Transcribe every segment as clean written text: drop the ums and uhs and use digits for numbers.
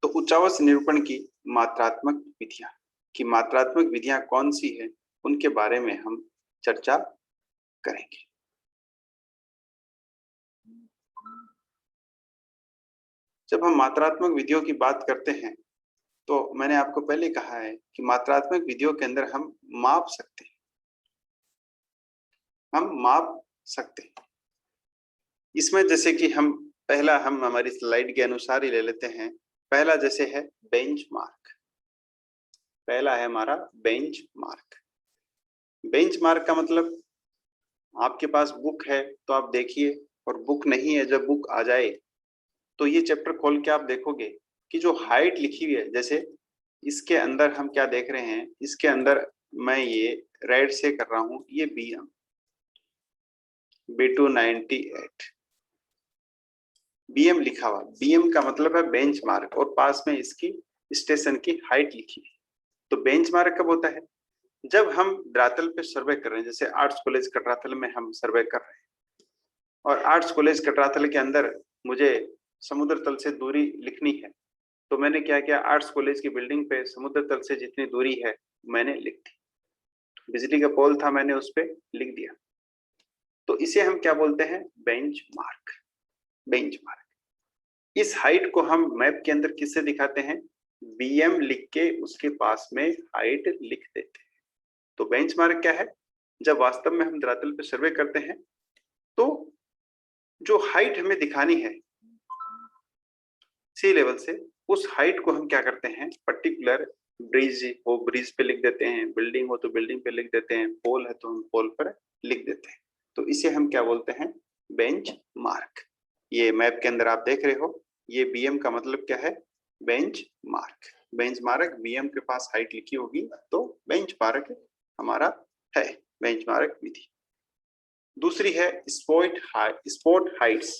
तो उच्चावच निरूपण की मात्रात्मक विधियां कौन सी है, उनके बारे में हम चर्चा करेंगे। जब हम मात्रात्मक विधियों की बात करते हैं तो मैंने आपको पहले कहा है कि मात्रात्मक विधियों के अंदर हम माप सकते हैं, इसमें जैसे कि हम हमारी स्लाइड के अनुसार ही ले लेते हैं। पहला जैसे है बेंचमार्क। पहला है हमारा बेंचमार्क। बेंचमार्क का मतलब आपके पास बुक है तो आप देखिए, और बुक नहीं है, जब बुक आ जाए तो ये चैप्टर खोल के आप देखोगे कि जो हाइट लिखी हुई है, जैसे इसके अंदर हम क्या देख रहे हैं, इसके अंदर मैं ये राइट से कर रहा हूं, ये B298 BM लिखा हुआ। BM का मतलब है बेंचमार्क, और पास में इसकी स्टेशन की हाइट लिखी है। तो बेंचमार्क कब होता है? जब हम धरातल पे सर्वे कर रहे हैं, जैसे आर्ट्स कॉलेज कटरातल में हम सर्वे कर रहे हैं, और आर्ट्स कॉलेज कटरातल के अंदर मुझे समुद्र तल से दूरी लिखनी है, तो मैंने क्या किया, आर्ट्स कॉलेज की बिल्डिंग पे समुद्र तल से जितनी दूरी है मैंने लिख दी। बिजली का पोल था, मैंने उस पर लिख दिया। तो इसे हम क्या बोलते हैं? बेंचमार्क। इस हाइट को हम मैप के अंदर किससे दिखाते हैं? BM लिख के उसके पास में हाइट लिख देते हैं। तो बेंचमार्क क्या है? जब वास्तव में हम धरातल पे सर्वे करते हैं तो जो हाइट हमें दिखानी है सी लेवल से, उस हाइट को हम क्या करते हैं, पर्टिकुलर ब्रिज हो ब्रिज पे लिख देते हैं, बिल्डिंग हो तो बिल्डिंग पे लिख देते हैं, पोल है तो हम पोल पर लिख देते हैं। तो इसे हम क्या बोलते हैं? Bench mark. ये मैप के अंदर आप देख रहे हो, ये BM का मतलब क्या है? Bench mark. Bench mark, BM के पास हाइट लिखी होगी तो बेंच मार्क हमारा है, बेंच मार्क विधि। दूसरी है स्पॉट हाइट्स।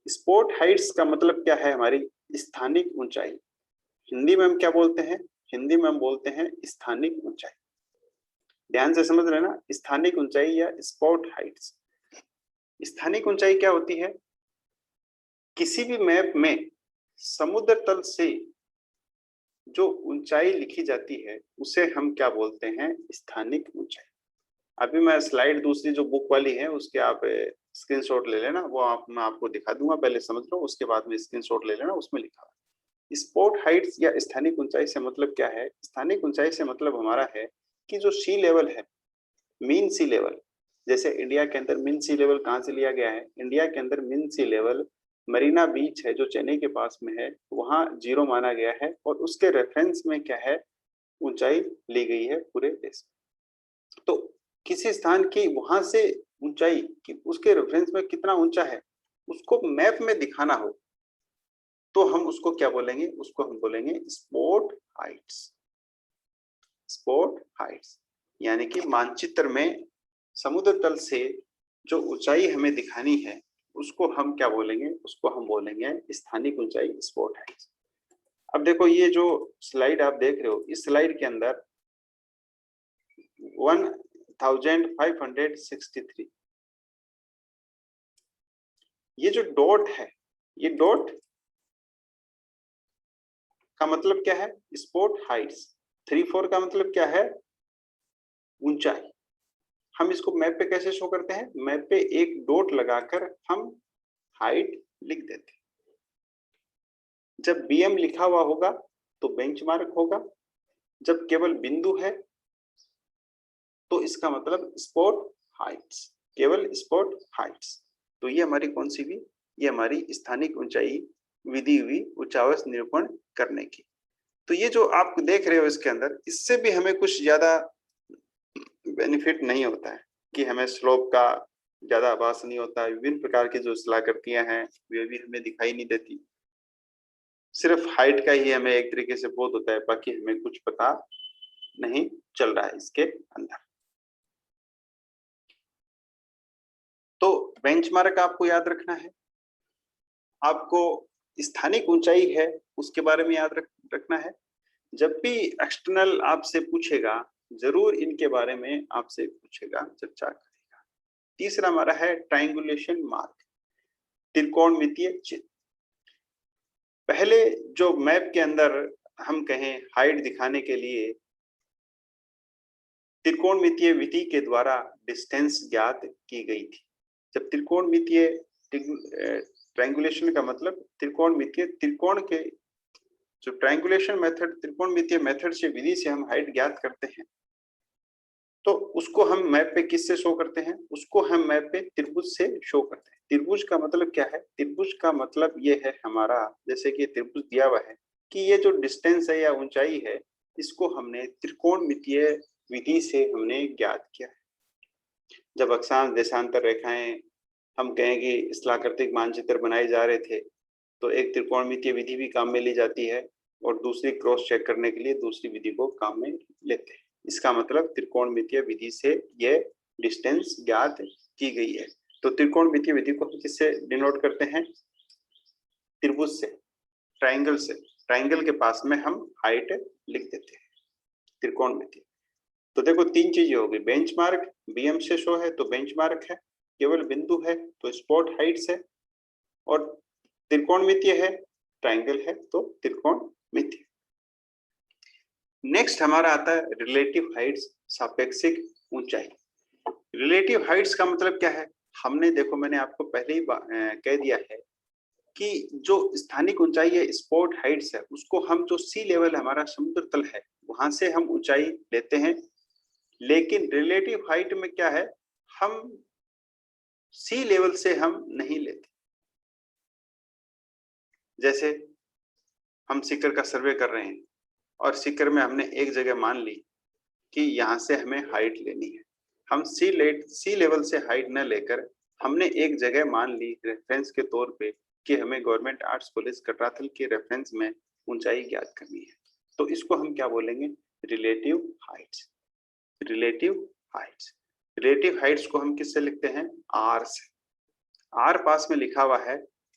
स्पॉट हाइट्स का मतलब क्या है? हमारी स्थानिक ऊंचाई। हिंदी में हम क्या बोलते हैं? हिंदी में हम बोलते हैं स्थानिक ऊंचाई। ध्यान से समझ रहे ना, स्थानिक ऊंचाई या स्पॉट हाइट्स। स्थानिक ऊंचाई क्या होती है? किसी भी मैप में समुद्र तल से जो ऊंचाई लिखी जाती है उसे हम क्या बोलते हैं? स्थानिक ऊंचाई। अभी मैं स्लाइड दूसरी जो बुक वाली है उसके आप स्क्रीनशॉट ले लेना, वो मैं आपको दिखा दूंगा, पहले समझ लो, उसके बाद में स्क्रीनशॉट ले लेना, उसमें लिखा है। स्पॉट हाइट्स या स्थानिक ऊंचाई से मतलब क्या है? स्थानिक ऊंचाई से मतलब हमारा है कि जो सी लेवल है, मीन सी लेवल, जैसे इंडिया के अंदर मीन सी लेवल कहाँ से लिया गया है? इंडिया के अंदर मीन सी लेवल मरीना बीच है जो चेन्नई के पास में है, वहां 0 माना गया है, और उसके रेफरेंस में क्या है? ऊंचाई ली गई है पूरे देश में। तो किसी स्थान की वहां से ऊंचाई कि उसके रेफरेंस में कितना ऊंचा है उसको मैप में दिखाना हो तो हम उसको क्या बोलेंगे? उसको हम बोलेंगे स्पॉट हाइट्स। स्पॉट हाइट्स यानी कि मानचित्र में समुद्र तल से जो ऊंचाई हमें दिखानी है उसको हम क्या बोलेंगे? उसको हम बोलेंगे स्थानिक ऊंचाई, स्पॉट हाइट्स। अब देखो, ये जो स्लाइड आप देख रहे हो, इस स्लाइड के अंदर 1563, ये जो डॉट है, ये डॉट का मतलब क्या है? Spot Heights. 34 का मतलब क्या है? ऊंचाई। हम इसको मैप पे कैसे शो करते हैं? मैप पे एक डॉट लगाकर हम हाइट लिख देते हैं। जब BM लिखा हुआ होगा तो बेंचमार्क होगा, जब केवल बिंदु है तो इसका मतलब स्पॉट हाइट्स, केवल स्पॉट हाइट्स। तो ये हमारी कौन सी हुई? ये हमारी स्थानिक ऊंचाई विधि हुई उच्चावच निरूपण करने की। तो ये जो आप देख रहे हो इसके अंदर, इससे भी हमें कुछ ज्यादा बेनिफिट नहीं होता है कि हमें स्लोप का ज्यादा आभास नहीं होता है। विभिन्न प्रकार की जो सलाहकृतियां हैं वे भी हमें दिखाई नहीं देती, सिर्फ हाइट का ही हमें एक तरीके से बोध होता है, बाकी हमें कुछ पता नहीं चल रहा है इसके अंदर। तो बेंचमार्क आपको याद रखना है, आपको स्थानिक ऊंचाई है उसके बारे में याद रखना है। जब भी एक्सटर्नल आपसे पूछेगा जरूर इनके बारे में आपसे पूछेगा, चर्चा करेगा। तीसरा हमारा है ट्रायंगुलेशन मार्क, त्रिकोणमितीय चिन्ह। पहले जो मैप के अंदर हम कहें हाइट दिखाने के लिए त्रिकोणमितीय विधि के द्वारा डिस्टेंस ज्ञात की गई थी। जब त्रिकोणमितीय ट्रायंगुलेशन का मतलब त्रिकोणमितीय त्रिकोण के जो ट्रायंगुलेशन मेथड त्रिकोणमितीय मेथड से विधि से हम हाइट ज्ञात करते हैं, तो उसको हम मैप पे किससे शो करते हैं? उसको हम मैप पे त्रिभुज से शो करते हैं। त्रिभुज का मतलब क्या है? त्रिभुज का मतलब ये है हमारा, जैसे कि त्रिभुज दिया हुआ है कि ये जो डिस्टेंस है या ऊंचाई है, इसको हमने त्रिकोणमितीय विधि से हमने ज्ञात किया है। जब अक्षांश देशांतर रेखाएं हम कहें कि स्थलाकृतिक मानचित्र बनाए जा रहे थे, तो एक त्रिकोणमितीय विधि भी काम में ली जाती है और दूसरी क्रॉस चेक करने के लिए दूसरी विधि को काम में लेते हैं। इसका मतलब त्रिकोणमितीय विधि से यह डिस्टेंस ज्ञात की गई है। तो त्रिकोणमितीय विधि को हम किससे डिनोट करते हैं? त्रिभुज से, ट्रायंगल से। ट्रायंगल के पास में हम हाइट लिख देते हैं त्रिकोणमितीय। तो देखो तीन चीजें होगी, बेंचमार्क बीएम से शो है तो बेंचमार्क है, केवल बिंदु है तो स्पॉट हाइट्स है, और त्रिकोणमितीय है, ट्रायंगल है तो त्रिकोणमितीय। नेक्स्ट हमारा आता है रिलेटिव हाइट्स, सापेक्षिक ऊंचाई। रिलेटिव हाइट्स का मतलब क्या है? हमने देखो, मैंने आपको पहले ही कह दिया है कि जो स्थानिक ऊंचाई है, स्पॉट हाइट्स है, उसको हम जो सी लेवल हमारा समुद्र तल है वहां से हम ऊंचाई लेते हैं। लेकिन रिलेटिव हाइट में क्या है, हम सी लेवल से हम नहीं लेते। जैसे हम सीकर का सर्वे कर रहे हैं और सीकर में हमने एक जगह मान ली कि यहाँ से हमें हाइट लेनी है। हम सी लेवल से हाइट न लेकर हमने एक जगह मान ली रेफरेंस के तौर पे कि हमें गवर्नमेंट आर्ट्स कॉलेज कटराथल के रेफरेंस में ऊंचाई ज्ञात करनी है। तो इसको हम क्या बोलेंगे? Relative Heights. Relative Heights, relative Heights को हम किससे लिखते हैं? आर से। आर पास में लिखा हुआ है,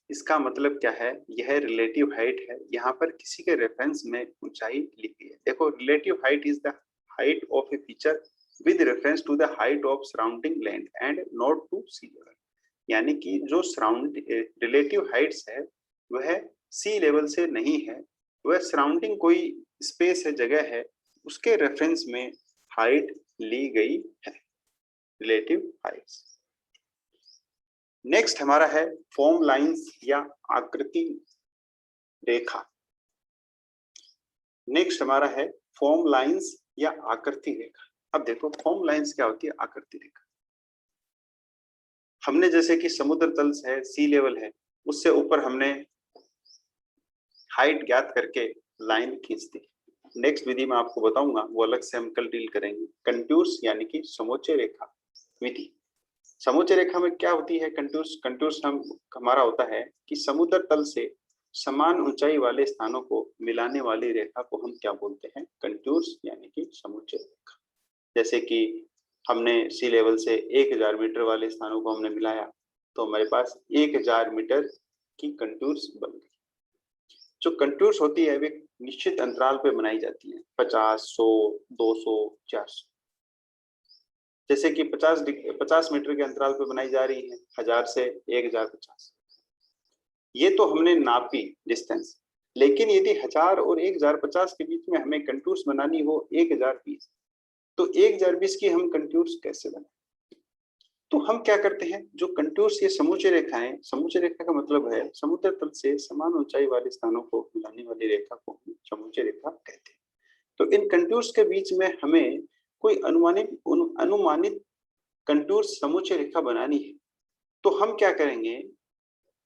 इसका मतलब क्या है? यह रिलेटिव हाइट है, यहाँ पर किसी के रेफरेंस में ऊंचाई लिखी है। देखो, relative height is the height of a feature with reference to the height of surrounding land and not to sea level। यानी कि जो रिलेटिव हाइट्स है वह सी लेवल से नहीं है, वह सराउंडिंग कोई स्पेस है, जगह है, उसके रेफरेंस में हाइट ली गई है, रिलेटिव हाइट्स। नेक्स्ट हमारा है फॉर्म लाइंस या आकृति रेखा। नेक्स्ट हमारा है फॉर्म लाइंस या आकृति रेखा। अब देखो, फॉर्म लाइंस क्या होती है? आकृति रेखा। हमने जैसे कि समुद्र तल है, सी लेवल है, उससे ऊपर हमने हाइट ज्ञात करके लाइन खींच दी। नेक्स्ट विधि मैं आपको बताऊंगा, वो अलग से हम कल डील करेंगे। कंटूर्स यानी कि समोच्च रेखा विधि। समोच्च रेखा में क्या होती है? कंटूर्स हमारा होता है कि समुद्र तल से समान ऊंचाई वाले स्थानों को मिलाने वाली रेखा को हम क्या बोलते हैं? कंटूर्स यानी कि समोच्च रेखा। जैसे कि हमने सी लेवल से 1000 मीटर वाले स्थानों को हमने मिलाया तो हमारे पास 1000 मीटर की कंटूर्स बन गई। जो कंटूर्स होती है वे निश्चित अंतराल पे बनाई जाती है, 50, 100, 200, 400। जैसे कि 50 मीटर के अंतराल पे बनाई जा रही है, 1000 से 1050। ये तो हमने नापी डिस्टेंस। लेकिन यदि 1000 और 1050 के बीच में हमें कंटूर्स बनानी हो 1020, तो 1020 की हम कंटूर्स कैसे बनाएं? तो हम क्या करते हैं, जो कंटूर्स ये समूचे रेखाएं, समूचे रेखा का मतलब है समुद्र तल से समान ऊंचाई वाले स्थानों को मिलाने वाली रेखा को हम समूचे रेखा कहते हैं। तो इन कंटूर्स के बीच में हमें कोई अनुमानित कंटूर्स समूचे रेखा बनानी है, तो हम क्या करेंगे,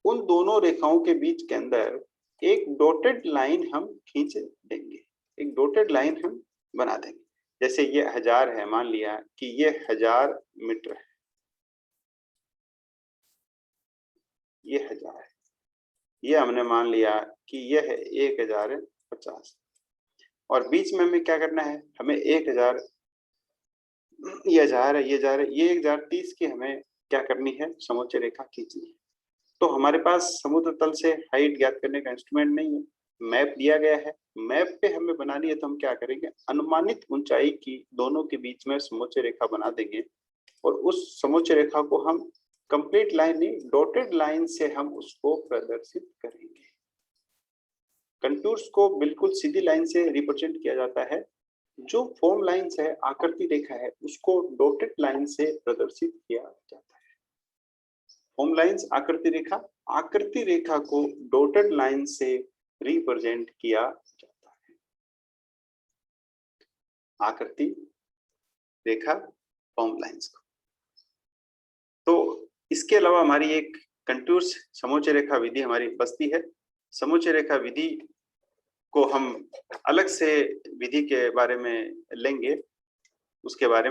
उन दोनों रेखाओं के बीच के अंदर एक डॉटेड लाइन हम खींच देंगे, एक डॉटेड लाइन हम बना देंगे। जैसे ये 1000 है, मान लिया कि ये 1000 मीटर है, ये 1000 है, ये हमने मान लिया कि ये है 1050, और बीच में हमें क्या करना है, हमें 1000, ये 1000 है, ये 1000 है, ये 1030 की हमें क्या करनी है, समोच्च रेखा खींचनी है। तो हमारे पास समुद्र तल से हाइट ज्ञात करने का इंस्ट्रूमेंट नहीं है, मैप दिया गया है, मैप पे हमें बनानी है, तो हम क्या करेंगे, अनुमानित ऊंचाई की दोनों के बीच में समोच्च रेखा बना देंगे, और उस समोच्च रेखा को हम कंप्लीट लाइन नहीं, डॉटेड लाइन से हम उसको प्रदर्शित करेंगे। कंटूर्स को बिल्कुल सीधी लाइन से रिप्रेजेंट किया जाता है। जो फॉर्म लाइंस है, आकृति रेखा है, उसको डॉटेड लाइन से प्रदर्शित किया जाता है। फॉर्म लाइंस, आकृति रेखा को डॉटेड लाइन से रिप्रेजेंट किया जाता है। आकृति रेखा, फॉर्म लाइंस को। तो इसके अलावा हमारी एक कंटूर्स समोच्च रेखा विधि हमारी बचती है। समोच्च रेखा विधि को हम अलग से विधि के बारे में लेंगे, उसके बारे में